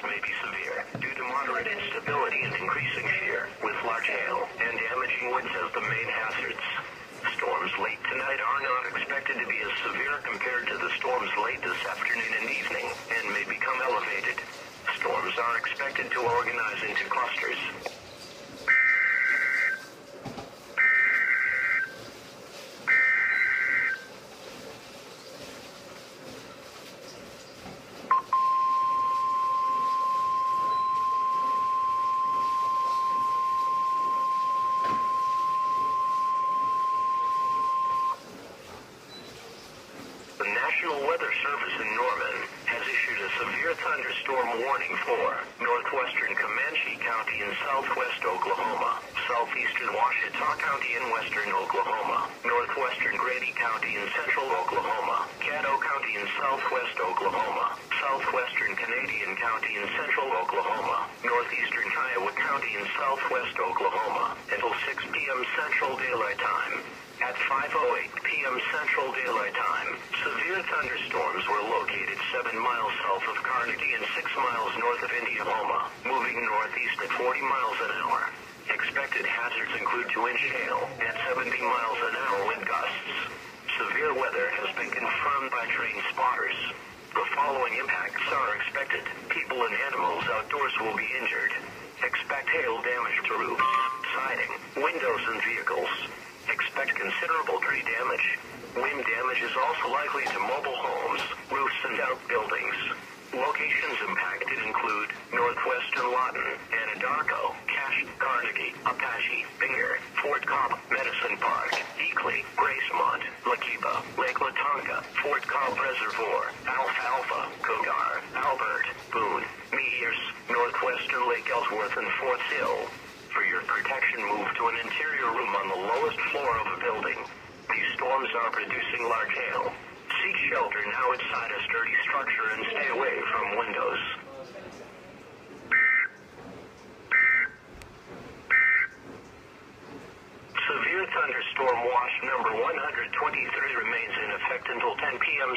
may be severe due to moderate instability and increasing shear, with large hail and damaging winds as the main hazards. Storms late tonight are not expected to be as severe compared to the storms late this afternoon and evening, and may become elevated. Storms are expected to organize into clusters. The National Weather Service in Norman has issued a severe thunderstorm warning for northwestern Comanche County in southwest Oklahoma, southeastern Ouachita County in western Oklahoma, northwestern Grady County in central Oklahoma, Caddo County in southwest Oklahoma, southwestern Canadian County in central Oklahoma, northeastern Kiowa County in southwest Oklahoma, until 6 p.m. Central Daylight Time. At 5:08 p.m. Central Daylight Time, severe thunderstorms were located 7 miles south of Carnegie and 6 miles north of Indianola, moving northeast at 40 miles an hour. Expected hazards include 2-inch hail at 70 miles an hour wind gusts. Severe weather has been confirmed by train spotters. The following impacts are expected. People and animals outdoors will be injured. Expect hail damage to roofs, siding, windows, and vehicles. Expect considerable tree damage. Wind damage is also likely to mobile homes, roofs, and outbuildings. Locations impacted include northwestern Lawton, Anadarko, Cache, Carnegie, Apache, Binger, Fort Cobb, Medicine Park, Eakley, Gracemont, Lakiba, Lake Latonka, Fort Cobb Reservoir, Alfalfa, Kogar, Albert, Boone, Mears, northwestern Lake Ellsworth, and Fort Hill. For your protection, move to an interior room on the lowest floor of a building. These storms are producing large hail. Seek shelter now inside a sturdy structure and stay away from windows. Severe thunderstorm watch number 123 remains in effect until 10 p.m.